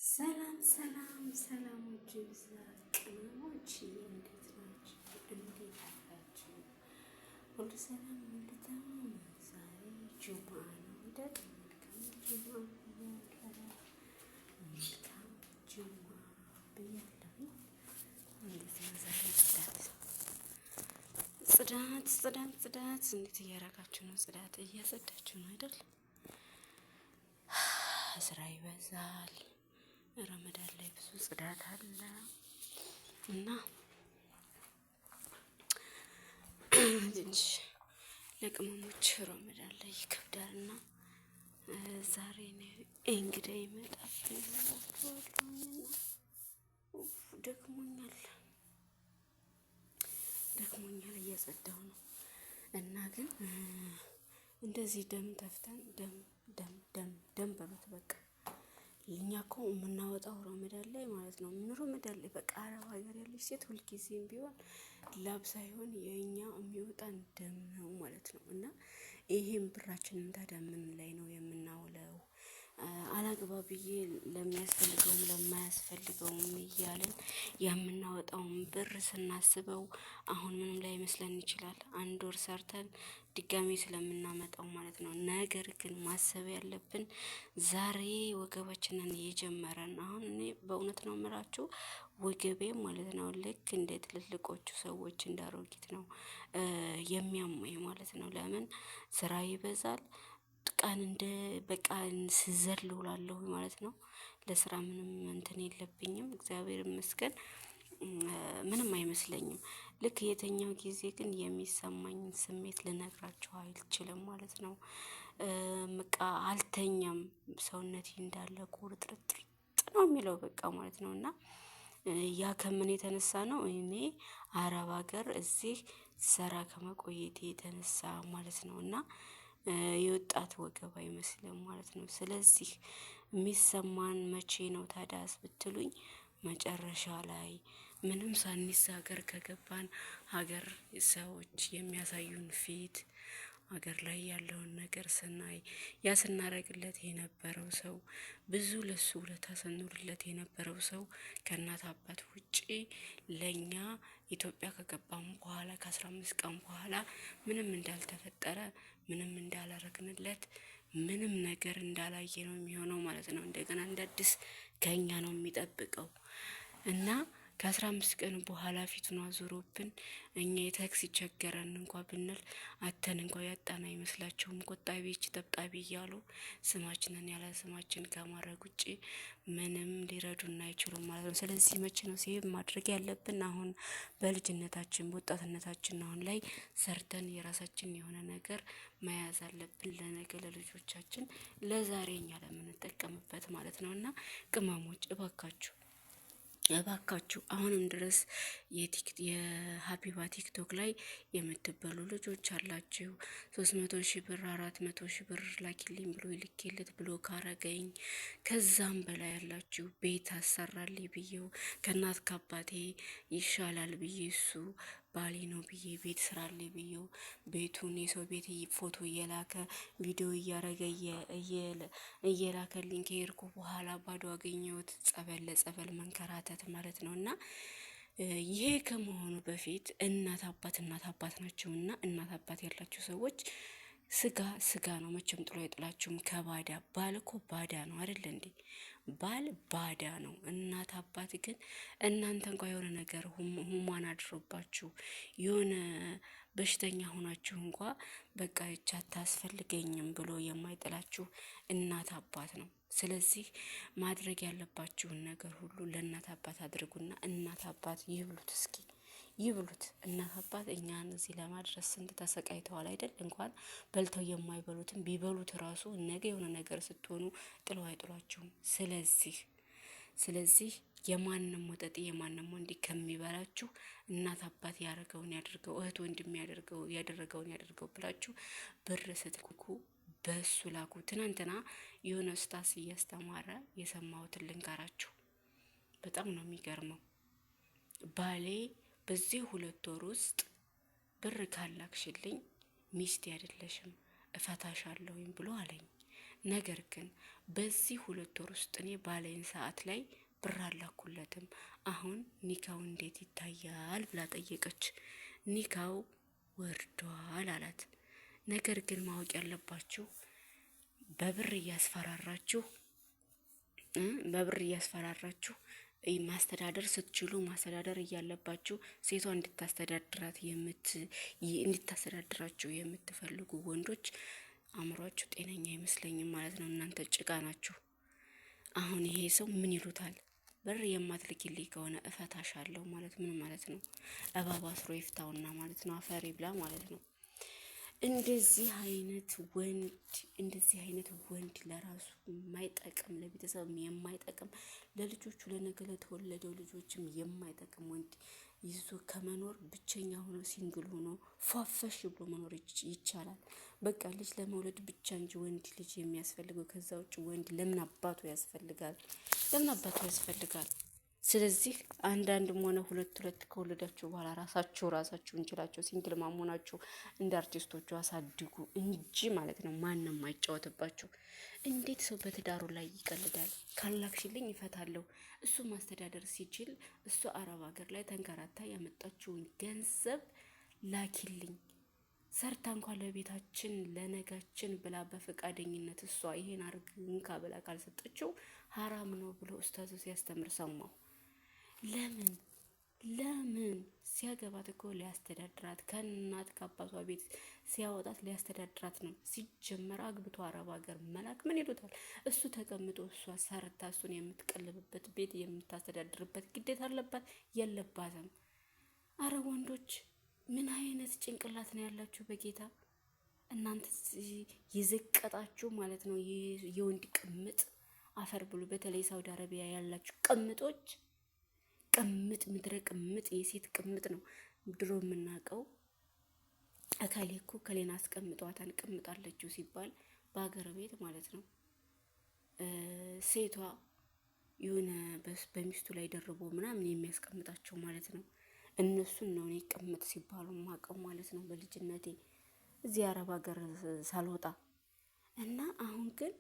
ሰላም ሰላም ሰላሞች ይብዛ ቅመሞች፣ እንዴት ናችሁ? እንዴት አላችሁ? ሁሉ ሰላም ሁሉ ተማም። ዛሬ ጁማ ነው አይደል? መልካም ጁማ ብያለሁ። መልካም ጁማ ብያለሁ። እንዴት ነው ዛሬ? ጽዳት እንዴት እያረጋችሁ ነው? ጽዳት እያጸዳችሁ ነው አይደል? ስራ ይበዛል። ረመዳን ላይ ብዙ ጽዳት አለ እና ትንሽ ለቅመሞች ረመዳን ላይ ይከብዳል እና ዛሬ ነው እንግዳ ይመጣብኝ እና ደክሞኛል እያጸዳሁ ነው እና ግን እንደዚህ ደም ተፍተን ደም በሉት በቃ እኛ እኮ የምናወጣው ረመዳን ላይ ማለት ነው። ረመዳን ላይ በቃ አረብ ሀገር ያለች ሴት ሁልጊዜም ቢሆን ላብ ሳይሆን የእኛ የሚወጣን ደም ነው ማለት ነው። እና ይሄን ብራችንን ታዲያ ምን ላይ ነው የምናውለው? አላግባብዬ ለሚያስፈልገውም ለማያስፈልገውም እያልን የምናወጣውን ብር ስናስበው አሁን ምንም ላይ መስለን ይችላል። አንድ ወር ሰርተን ድጋሜ ስለምናመጣው ማለት ነው። ነገር ግን ማሰብ ያለብን ዛሬ ወገባችንን እየጀመረን አሁን እኔ በእውነት ነው የምላችሁ ወገቤ ማለት ነው ልክ እንደ ትልልቆቹ ሰዎች እንዳሮጊት ነው የሚያመኝ ማለት ነው። ለምን ስራ ይበዛል። ቀን እንደ በቃ ስዘል ውላለሁ ማለት ነው። ለስራ ምንም እንትን የለብኝም እግዚአብሔር ይመስገን። ምንም አይመስለኝም። ልክ የተኛው ጊዜ ግን የሚሰማኝን ስሜት ልነግራችሁ አልችልም ማለት ነው። በቃ አልተኛም፣ ሰውነቴ እንዳለ ቁርጥርጥ ነው የሚለው በቃ ማለት ነው። እና ያ ከምን የተነሳ ነው? እኔ አረብ ሀገር እዚህ ሰራ ከመቆየቴ የተነሳ ማለት ነው። እና የወጣት ወገብ አይመስልም ማለት ነው። ስለዚህ የሚሰማን መቼ ነው ታዳስ ብትሉኝ መጨረሻ ላይ ምንም ሳንይዝ ሀገር ከገባን ሀገር ሰዎች የሚያሳዩን ፊት ሀገር ላይ ያለውን ነገር ስናይ ያ ስናረግለት የነበረው ሰው ብዙ ለሱ ውለታ ስንውልለት የነበረው ሰው ከእናት አባት ውጪ ለኛ ኢትዮጵያ ከገባም በኋላ ከ15 ቀን በኋላ ምንም እንዳልተፈጠረ ምንም እንዳላረግንለት ምንም ነገር እንዳላየ ነው የሚሆነው ማለት ነው። እንደገና እንደ አዲስ ከኛ ነው የሚጠብቀው እና ከ15 ቀን በኋላ ፊቱን አዙሮብን እኛ የታክሲ ቸገረን እንኳን ብንል አተን እንኳን ያጣን አይመስላቸውም። ቆጣቢዎች ጠብጣቢ እያሉ ስማችንን ያለ ስማችን ከማድረግ ውጪ ምንም ሊረዱን አይችሉም ማለት ነው። ስለዚህ መቼ ነው ሴቭ ማድረግ ያለብን? አሁን በልጅነታችን በወጣትነታችን አሁን ላይ ሰርተን የራሳችን የሆነ ነገር መያዝ አለብን ለነገ ለልጆቻችን፣ ለዛሬ እኛ ለምንጠቀምበት ማለት ነው። እና ቅመሞች እባካችሁ አሁንም ድረስ የሀቢባ ቲክቶክ ላይ የምትበሉ ልጆች አላችሁ። 300,000 ብር 400,000 ብር ላኪልኝ ብሎ ይልኬለት ብሎ ካረገኝ ከዛም በላይ ያላችሁ ቤት አሰራልኝ ብዬው ከእናት ከአባቴ ይሻላል ብዬ እሱ ባሌ ነው ብዬ ቤት ስራልኝ ብዬው ቤቱን የሰው ቤት ፎቶ እየላከ ቪዲዮ እያረገ እየላከልኝ ከሄድኩ በኋላ ባዶ አገኘሁት። ጸበል ለጸበል መንከራተት ማለት ነው። እና ይሄ ከመሆኑ በፊት እናት አባት ናቸውና እናት አባት ያላችሁ ሰዎች ስጋ ነው መቼም ጥሎ አይጥላችሁም። ከባዳ ባል እኮ ባዳ ነው አይደል እንዴ? ባል ባዳ ነው። እናት አባት ግን እናንተ እንኳን የሆነ ነገር ሁማን አድሮባችሁ የሆነ በሽተኛ ሆናችሁ እንኳን በቃ ይቻ አታስፈልገኝም ብሎ የማይጥላችሁ እናት አባት ነው። ስለዚህ ማድረግ ያለባችሁን ነገር ሁሉ ለእናት አባት አድርጉና እናት አባት ይብሉት፣ እስኪ ይብሉት። እናት አባት እኛን እዚህ ለማድረስ ስንት ተሰቃይተዋል አይደል? እንኳን በልተው የማይበሉትም ቢበሉት ራሱ ነገ የሆነ ነገር ስትሆኑ ጥለው አይጥሏችሁም። ስለዚህ የማንም ወጠጤ የማንም ወንድ ከሚበላችሁ እናት አባት ያደረገውን ያድርገው፣ እህት ወንድም ያደረገውን ያድርገው ብላችሁ ብር ስትልኩ በሱ ላኩ። ትናንትና የሆነ ስታስ እያስተማረ የሰማሁትን ልንገራችሁ። በጣም ነው የሚገርመው። ባሌ በዚህ 2 ወር ውስጥ ብር ካላክሽልኝ ሚስቴ አይደለሽም እፈታሻለሁኝ ብሎ አለኝ። ነገር ግን በዚህ 2 ወር ውስጥ እኔ ባለኝ ሰዓት ላይ ብር አላኩለትም። አሁን ኒካው እንዴት ይታያል ብላ ጠየቀች። ኒካው ወርዷል አላት። ነገር ግን ማወቅ ያለባችሁ በብር እያስፈራራችሁ ማስተዳደር ስትችሉ ማስተዳደር እያለባችሁ ሴቷ እንድታስተዳድራችሁ የምትፈልጉ ወንዶች አእምሯችሁ ጤነኛ አይመስለኝም ማለት ነው። እናንተ ጭቃ ናችሁ። አሁን ይሄ ሰው ምን ይሉታል? ብር የማትልኪልኝ ከሆነ እፈታሻለሁ ማለት ምን ማለት ነው? እባብ አስሮ ይፍታውና ማለት ነው። አፈሪ ብላ ማለት ነው። እንደዚህ አይነት ወንድ ለራሱ የማይጠቅም ለቤተሰብ የማይጠቅም ለልጆቹ ለነገ ለተወለደው ልጆችም የማይጠቅም ወንድ ይዞ ከመኖር ብቸኛ ሆኖ ሲንግል ሆኖ ፏፈሽ ብሎ መኖር ይቻላል። በቃ ልጅ ለመውለድ ብቻ እንጂ ወንድ ልጅ የሚያስፈልገው ከዛ ውጭ ወንድ ለምን አባቱ ያስፈልጋል? ስለዚህ አንዳንድም ሆነ ሁለት ከወለዳችሁ በኋላ ራሳችሁ እንችላችሁ ሲንግል ማሞናችሁ እንደ አርቲስቶቹ አሳድጉ እንጂ ማለት ነው። ማንም አይጫወትባችሁ። እንዴት ሰው በትዳሩ ላይ ይቀልዳል? ካላክሽልኝ ይፈታለሁ። እሱ ማስተዳደር ሲችል እሱ አረብ ሀገር ላይ ተንከራታ ያመጣችውን ገንዘብ ላኪልኝ ሰርታ እንኳን ለቤታችን ለነጋችን ብላ በፈቃደኝነት እሷ ይሄን አርግንካ ብላ ካልሰጠችው ሀራም ነው ብሎ ኡስታዙ ሲያስተምር ሰማሁ። ለምን ሲያገባት እኮ ሊያስተዳድራት ከእናት ከአባቷ ቤት ሲያወጣት ሊያስተዳድራት ነው። ሲጀመር አግብቶ አረብ ሀገር መላክ ምን ይሉታል? እሱ ተቀምጦ እሷ ሰርታ እሱን የምትቀልብበት ቤት የምታስተዳድርበት ግዴታ አለባት የለባትም? አረ ወንዶች ምን አይነት ጭንቅላት ነው ያላችሁ በጌታ እናንተ የዘቀጣችሁ ማለት ነው። የወንድ ቅምጥ አፈር ብሉ። በተለይ ሳውዲ አረቢያ ያላችሁ ቅምጦች፣ ቅምጥ ምድረ ቅምጥ የሴት ቅምጥ ነው። ድሮ የምናውቀው አካሌ እኮ ከሌና አስቀምጧታን ቅምጣለችው ሲባል በሀገር ቤት ማለት ነው። ሴቷ የሆነ በሚስቱ ላይ ደርቦ ምናምን የሚያስቀምጣቸው ማለት ነው። እነሱን ነው እኔ ቅምጥ ሲባሉ ማቀው ማለት ነው። በልጅነቴ እዚህ አረብ ሀገር ሳልወጣ እና አሁን ግን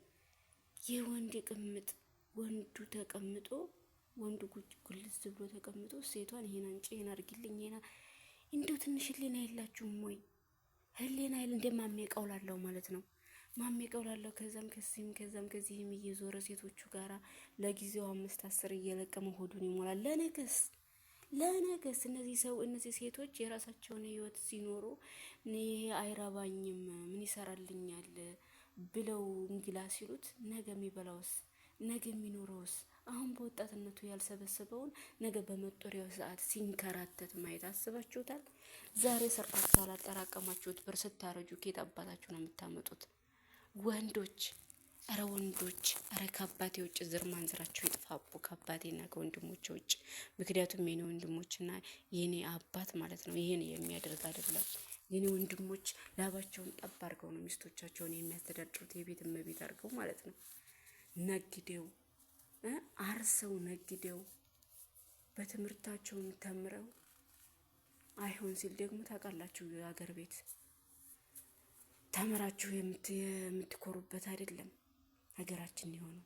የወንድ ቅምጥ ወንዱ ተቀምጦ ወንዱ ጉልዝ ብሎ ተቀምጦ ሴቷን ይሄን አንጪ ይሄን አርግልኝ ይሄን እንደው ትንሽ ህሊና የላችሁም ወይ? ህሊና አይል እንደማሜ ቀውላለው ማለት ነው። ማሜ ቀውላለው ከዛም ከዚህም እየዞረ ሴቶቹ ጋራ ለጊዜው 5-10 እየለቀመ ሆዱን ይሞላል። ለነገስ እነዚህ ሴቶች የራሳቸውን ህይወት ሲኖሩ ይሄ አይራባኝም ምን ይሰራልኛል ብለው እንግላ ሲሉት ነገ የሚበላውስ ነገ የሚኖረውስ አሁን በወጣትነቱ ያልሰበሰበውን ነገ በመጦሪያው ሰዓት ሲንከራተት ማየት አስባችሁታል? ዛሬ ሰርታችሁ አላጠራቀማችሁት ብር ስታረጁ ከየት አባታችሁ ነው የምታመጡት? ወንዶች አረ ከአባቴ ውጭ ዝር ማንዝራችሁ ይጥፋቡ፣ ከአባቴና ከወንድሞቼ ውጭ። ምክንያቱም የኔ ወንድሞችና የኔ አባት ማለት ነው ይሄን የሚያደርግ አይደለም። የኔ ወንድሞች ላባቸውን ጠብ አድርገው ነው ሚስቶቻቸውን የሚያስተዳድሩት፣ የቤት እመቤት አድርገው ማለት ነው። ነግደው አርሰው ነግደው በትምህርታቸውን ተምረው አይሆን ሲል ደግሞ ታውቃላችሁ የሀገር ቤት ተምራችሁ የምትኮሩበት አይደለም ሀገራችን የሆነው።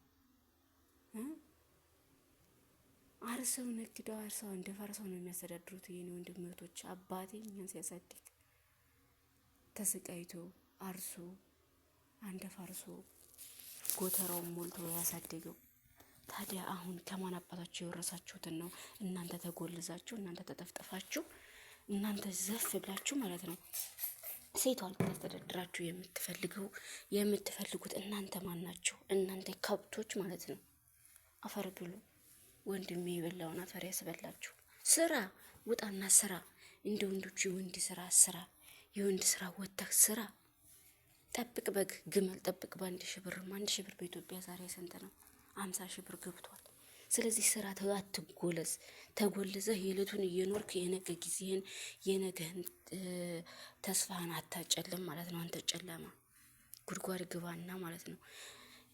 አርሰው ነግደው አርሰው እንደፈርሰው ነው የሚያስተዳድሩት የኔ ወንድሞች። አባቴ እኛን ሲያሳድግ ተሰቃይቶ አርሶ አንደፋርሶ ጎተራውን ሞልቶ ያሳደገው። ታዲያ አሁን ከማን አባታችሁ የወረሳችሁትን ነው እናንተ ተጎልዛችሁ፣ እናንተ ተጠፍጠፋችሁ፣ እናንተ ዘፍ ብላችሁ ማለት ነው ሴቷን ታስተዳድራችሁ የምትፈልጉት እናንተ ማን ናችሁ? እናንተ ከብቶች ማለት ነው። አፈር ብሉ። ወንድሜ የበላውን አፈር ያስበላችሁ። ስራ ውጣና ስራ። እንደ ወንዶቹ የወንድ ስራ ወጣህ ስራ። ጠብቅ በግ ግመል ጠብቅ በ1,000 ብር። 1,000 ብር በኢትዮጵያ ዛሬ ስንት ነው? 50,000 ብር ገብቷል። ስለዚህ ስራ አትጎለዝ። ተጎልዘህ የዕለቱን እየኖርክ የነገ ጊዜህን የነገህን ተስፋህን አታጨልም ማለት ነው። አንተ ጨለማ ጉድጓድ ግባና ማለት ነው።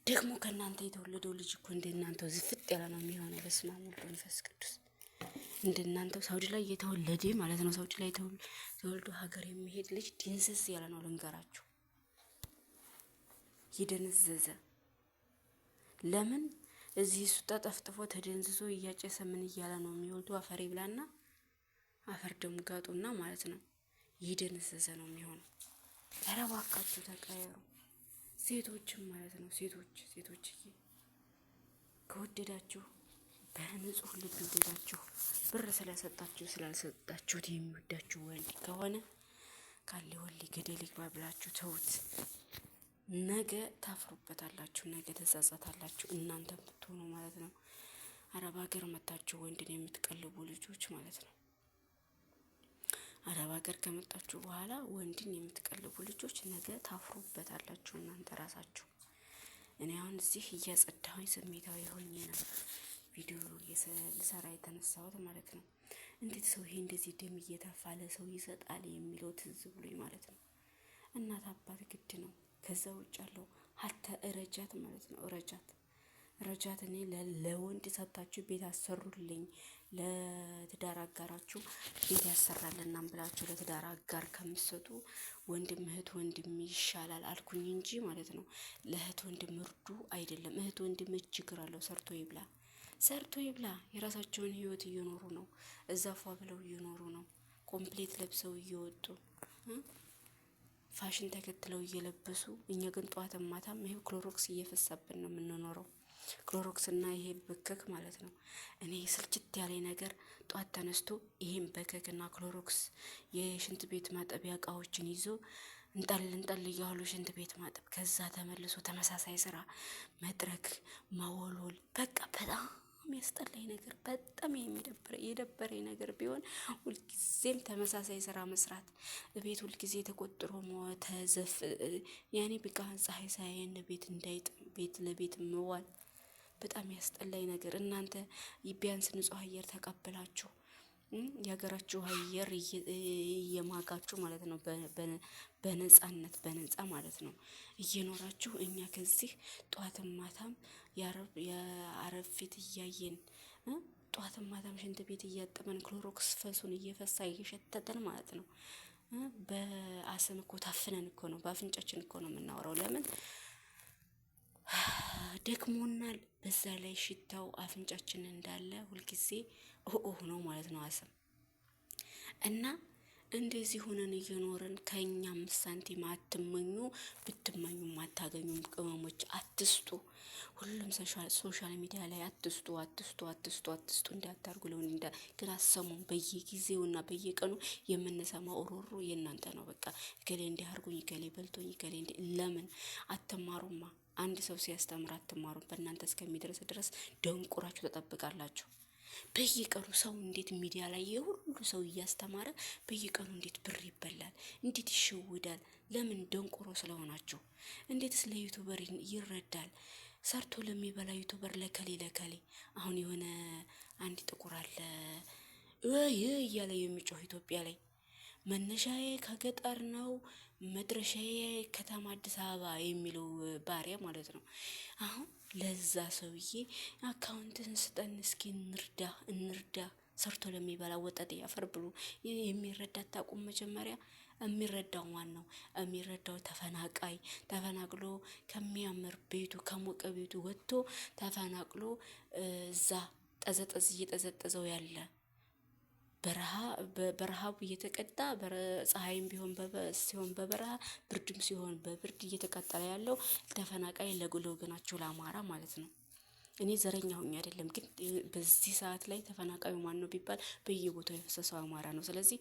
ደግሞ ከእናንተ የተወለደው ልጅ እኮ እንደናንተው ዝፍጥ ያለ ነው የሚሆነው። በስመ አብ ወወልድ ወመንፈስ ቅዱስ። እንደናንተው ሳውዲ ላይ የተወለደ ማለት ነው። ሳውዲ ላይ ተወልዶ ሀገር የሚሄድ ልጅ ድንስስ ያለ ነው። ልንገራችሁ፣ የደነዘዘ ለምን እዚህ እሱ ተጠፍጥፎ ተደንዝዞ እያጨሰ ምን እያለ ነው የሚወልዱ? አፈር ይብላና አፈር ደም ጋጡና ማለት ነው ይደነዘዘ ነው የሚሆነው። ኧረ እባካችሁ ተቀየሩ፣ ሴቶችም ማለት ነው። ሴቶችዬ ከወደዳችሁ በንጹህ ልብ ይወደዳችሁ። ብር ስለሰጣችሁ ስላልሰጣችሁት የሚወዳችሁ ወንድ ከሆነ ካለ ወሊ ገደል ይግባ ብላችሁ ተውት። ነገ ታፍሩበታላችሁ፣ ነገ ተጸጸታላችሁ። እናንተ ብትሆኑ ማለት ነው። አረብ ሀገር መታችሁ ወንድን የምትቀልቡ ልጆች ማለት ነው። አረብ ሀገር ከመጣችሁ በኋላ ወንድን የምትቀልቡ ልጆች ነገ ታፍሩበታላችሁ እናንተ ራሳችሁ። እኔ አሁን እዚህ እያጸዳሁኝ ስሜታዊ ሆኜ ነው ቪዲዮ ልሰራ የተነሳሁት ማለት ነው። እንዴት ሰው ይሄ እንደዚህ ደም እየተፋ ለሰው ይሰጣል የሚለው ትዝ ብሎኝ ማለት ነው። እናት አባት ግድ ነው። ከዛ ውጭ ያለው ሀታ እረጃት ማለት ነው። ረጃት እኔ ለወንድ ሰጣችሁ ቤት አሰሩልኝ፣ ለትዳር አጋራችሁ ቤት ያሰራልናም ብላችሁ ለትዳር አጋር ከምትሰጡ ወንድም እህት ወንድም ይሻላል አልኩኝ እንጂ ማለት ነው። ለእህት ወንድም እርዱ አይደለም። እህት ወንድም ችግር አለው፣ ሰርቶ ይብላ። የራሳቸውን ህይወት እየኖሩ ነው። እዛ ፏ ብለው እየኖሩ ነው። ኮምፕሌት ለብሰው እየወጡ ፋሽን ተከትለው እየለበሱ፣ እኛ ግን ጧትም ማታም ይሄ ክሎሮክስ እየፈሳብን ነው የምንኖረው። ክሎሮክስ እና ይሄ በከክ ማለት ነው። እኔ ስልችት ያለ ነገር ጧት ተነስቶ ይሄን በከክ እና ክሎሮክስ የሽንት ቤት ማጠቢያ እቃዎችን ይዞ እንጠል እያሉ ሽንት ቤት ማጠብ፣ ከዛ ተመልሶ ተመሳሳይ ስራ መጥረግ፣ ማወልወል። በቃ በጣም የሚያስጠላኝ ነገር፣ በጣም የደበረኝ ነገር ቢሆን ሁልጊዜም ተመሳሳይ ስራ መስራት፣ ቤት ሁልጊዜ ተቆጥሮ ተዘፍ ያኔ በቃ ፀሐይ ሳያየን ቤት እንዳይጥም ቤት ለቤት መዋል በጣም ያስጠላኝ ነገር። እናንተ ቢያንስ ንጹህ አየር ተቀበላችሁ የሀገራችሁ አየር እየማጋችሁ ማለት ነው፣ በነጻ ማለት ነው እየኖራችሁ፣ እኛ ከዚህ ጧትም ማታም የአረብ ፊት እያየን ጧትም ማታም ሽንት ቤት እያጠበን ክሎሮክስ ፈሱን እየፈሳ እየሸተተን ማለት ነው። በአስም እኮ ታፍነን እኮ ነው፣ በአፍንጫችን እኮ ነው የምናወራው። ለምን ደክሞናል። በዛ ላይ ሽታው አፍንጫችን እንዳለ ሁልጊዜ ነው ማለት ነው አስም። እና እንደዚህ ሆነን እየኖርን ከኛ 5 ሳንቲም አትመኙ፣ ብትመኙም አታገኙም። ቅመሞች አትስጡ፣ ሁሉም ሶሻል ሚዲያ ላይ አትስጡ እንዳታርጉ። ለምን ግን አሰሙም። በየጊዜውና በየቀኑ የምንሰማው ኦሮሮ የእናንተ ነው። በቃ ገሌ እንዲያርጉኝ፣ ገሌ በልቶኝ፣ ገሌ ለምን አትማሩማ? አንድ ሰው ሲያስተምር አትማሩም? በእናንተ እስከሚደርስ ድረስ ደንቁራችሁ ተጠብቃላችሁ። በየቀኑ ሰው እንዴት ሚዲያ ላይ የሁሉ ሰው እያስተማረ በየቀኑ እንዴት ብር ይበላል? እንዴት ይሸውዳል? ለምን? ደንቆሮ ስለሆናችሁ። እንዴት ስለ ዩቲዩበር ይረዳል? ሰርቶ ለሚበላ ዩቲዩበር ለከሌ አሁን የሆነ አንድ ጥቁር አለ እያለ የሚጮህ ኢትዮጵያ ላይ መነሻዬ ከገጠር ነው መድረሻዬ ከተማ አዲስ አበባ የሚለው ባሪያ ማለት ነው። አሁን ለዛ ሰውዬ አካውንትን ስጠን እስኪ እንርዳ ሰርቶ ለሚበላ ወጣት ያፈር ብሎ የሚረዳ አታውቁም? መጀመሪያ የሚረዳው ማን ነው? የሚረዳው ተፈናቅሎ ከሚያምር ቤቱ ከሞቀ ቤቱ ወጥቶ ተፈናቅሎ እዛ ጠዘጠዝ እየጠዘጠዘው ያለ በረሃቡ እየተቀጣ ፀሐይም ቢሆን ሲሆን በበረሃ ብርድም ሲሆን በብርድ እየተቃጠለ ያለው ተፈናቃይ ለወገናቸው ለአማራ ማለት ነው። እኔ ዘረኛ ሆኜ አይደለም፣ ግን በዚህ ሰዓት ላይ ተፈናቃዩ ማን ነው ቢባል በየቦታው የፈሰሰው አማራ ነው። ስለዚህ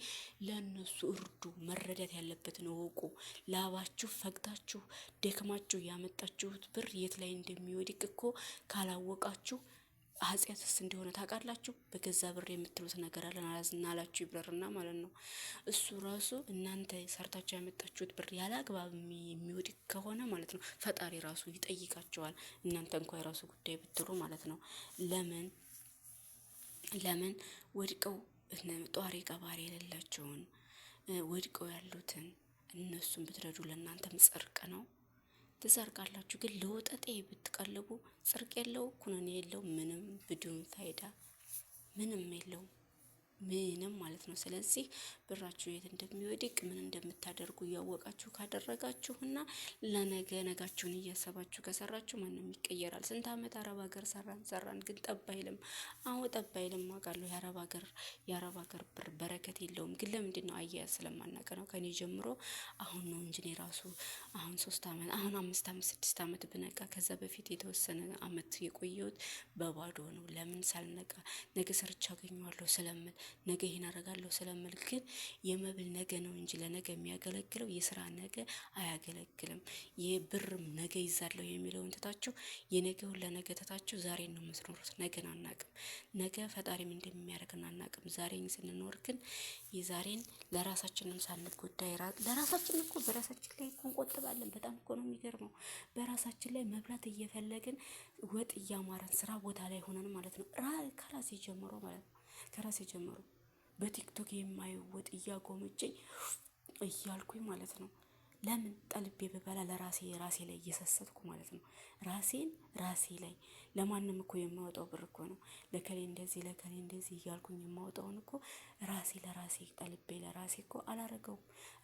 ለነሱ እርዱ። መረዳት ያለበትን እወቁ። ላባችሁ ፈግታችሁ ደክማችሁ ያመጣችሁት ብር የት ላይ እንደሚወድቅ እኮ ካላወቃችሁ ኃጢአትስ እንደሆነ ታውቃላችሁ። በገዛ ብር የምትሉት ነገር አለን አላዝናላችሁ ይብረርና ማለት ነው። እሱ ራሱ እናንተ ሰርታችሁ ያመጣችሁት ብር ያለ አግባብ የሚወድቅ ከሆነ ማለት ነው ፈጣሪ ራሱ ይጠይቃቸዋል። እናንተ እንኳን የራሱ ጉዳይ ብትሉ ማለት ነው። ለምን ወድቀው ጧሪ ቀባሪ የሌላቸውን ወድቀው ያሉትን እነሱን ብትረዱ ለእናንተም ጽድቅ ነው። ትሰርቃላችሁ። ግን ለወጠጤ ብትቀልቡ ጽድቅ የለው፣ ኩነኔ የለው፣ ምንም ብዱን ፋይዳ ምንም የለው። ምንም ማለት ነው። ስለዚህ ብራችሁ የት እንደሚወድቅ ምን እንደምታደርጉ እያወቃችሁ ካደረጋችሁና ለነገ ነጋችሁን እያሰባችሁ ከሰራችሁ ማንም ይቀየራል። ስንት አመት አረብ ሀገር ሰራን ግን ጠብ አይልም። አዎ ጠብ አይልም አውቃለሁ። የአረብ ሀገር ብር በረከት የለውም። ግን ለምንድን ነው? አያያዝ ስለማናውቅ ነው። ከኔ ጀምሮ አሁን ነው እንጂ እኔ ራሱ አሁን 3 አመት አሁን 5 አመት 6 አመት ብነቃ ከዛ በፊት የተወሰነ አመት የቆየሁት በባዶ ነው። ለምን ሳልነቃ ነገ ሰርቻ አገኘዋለሁ ስለምል ነገ ይሄን አደርጋለሁ ስለምል። ግን የመብል ነገ ነው እንጂ ለነገ የሚያገለግለው የስራ ነገ አያገለግልም። የብርም ነገ ይዛለሁ የሚለውን ትታችሁ የነገውን ለነገ ትታችሁ ዛሬን ነው የምትኖሩት። ነገን አናቅም። ነገ ፈጣሪም እንደሚያደርግን አናቅም። ዛሬን ስንኖር ግን የዛሬን ለራሳችንም ሳንጎዳ ለራሳችን እኮ በራሳችን ላይ እኮ እንቆጥባለን። በጣም እኮ ነው የሚገርመው። በራሳችን ላይ መብላት እየፈለግን ወጥ እያማረን ስራ ቦታ ላይ ሆነን ማለት ነው። ከራሴ ጀምሮ ማለት ነው። ከራሴ ጀምሮ በቲክቶክ የማየው ወጥ እያጎመጀኝ እያልኩኝ ማለት ነው። ለምን ጠልቤ በበላ ራሴ ላይ እየሰሰትኩ ማለት ነው። ራሴ ላይ ለማንም እኮ የማወጣው ብር እኮ ነው። ለከሌ እንደዚህ እያልኩኝ የማወጣውን እኮ ለራሴ ጠልቤ ለራሴ እኮ አላረገውም።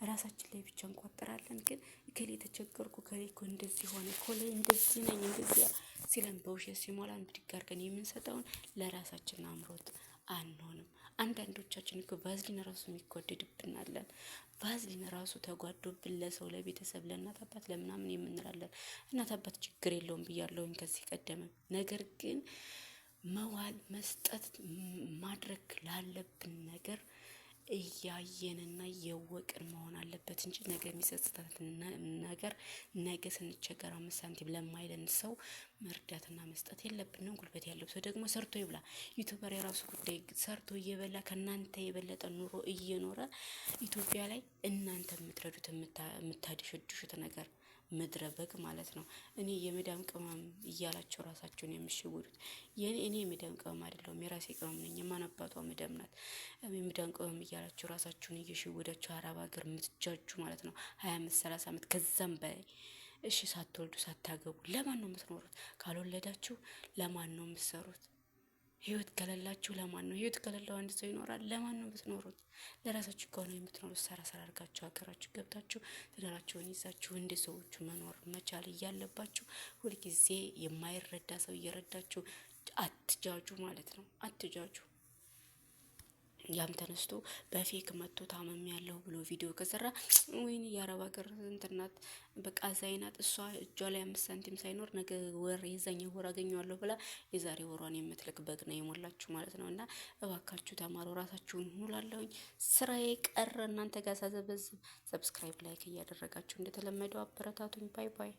ራሳችን ላይ ብቻ እንቆጥራለን። ግን ከሌ ተቸገርኩ፣ ከሌ እኮ እንደዚህ ሆነ፣ ከሌ እንደዚህ ነኝ፣ እንደዚህ ሲለን በውሸት ሲሞላን ብድግ አድርገን የምንሰጠውን ለራሳችን አምሮት አንሆንም። አንዳንዶቻችን እኮ ቫዝሊን ራሱ የሚኮደድብናለን። ቫዝሊን ራሱ ተጓዶብን ለሰው ለቤተሰብ ለእናት አባት ለምናምን የምንላለን። እናት አባት ችግር የለውም ብያለሁኝ ከዚህ ቀደምም። ነገር ግን መዋል መስጠት ማድረግ ላለብን ነገር እያየንና እያወቅን መሆን አለበት እንጂ ነገ የሚጸጽተን ነገር ነገ ስንቸገር 5 ሳንቲም ለማይለን ሰው መርዳትና መስጠት የለብንም። ጉልበት ያለው ሰው ደግሞ ሰርቶ ይብላ። ዩቲዩበር የራሱ ጉዳይ ሰርቶ እየበላ ከእናንተ የበለጠ ኑሮ እየኖረ ኢትዮጵያ ላይ እናንተ የምትረዱት የምታደሸዱሹት ነገር ምድረ በግ ማለት ነው። እኔ የመዳም ቅመም እያላቸው ራሳቸውን የሚሸውዱት እኔ የመዳም ቅመም አይደለሁም፣ የራሴ ቅመም ነኝ። የማናባቷ መዳም ናት። የመዳም ቅመም እያላቸው ራሳቸውን እየሸወዳቸው አረብ ሀገር የምትጃጁ ማለት ነው። 25 30 አመት ከዛም በላይ እሺ፣ ሳትወልዱ ሳታገቡ ለማን ነው የምትኖሩት? ካልወለዳችሁ ለማን ነው የምትሰሩት? ህይወት ከሌላችሁ ለማን ነው? ህይወት ከሌለው አንድ ሰው ይኖራል። ለማን ነው የምትኖሩት? ለራሳችሁ ከሆነ የምትኖሩት ሰራ አድርጋችሁ ሀገራችሁ ገብታችሁ ትዳራችሁን ይዛችሁ እንደ ሰዎቹ መኖር መቻል እያለባችሁ ሁልጊዜ የማይረዳ ሰው እየረዳችሁ አትጃጁ ማለት ነው። አትጃጁ። ያም ተነስቶ በፌክ መጥቶ ታመም ያለው ብሎ ቪዲዮ ከሰራ ወይኔ የአረብ ሀገር እንትናት በቃ ዛይናት እሷ እጇ ላይ 5 ሳንቲም ሳይኖር ነገ ወር የዛኛው ወር አገኘዋለሁ ብላ የዛሬ ወሯን የምትልክ በግ ነው የሞላችሁ ማለት ነው። እና እባካችሁ ተማሩ፣ ራሳችሁን ሁላለሁኝ። ስራዬ ቀረ እናንተ ጋር ሳዘበዝ ሰብስክራይብ ላይክ እያደረጋችሁ እንደተለመደው አበረታቱኝ። ባይ ባይ።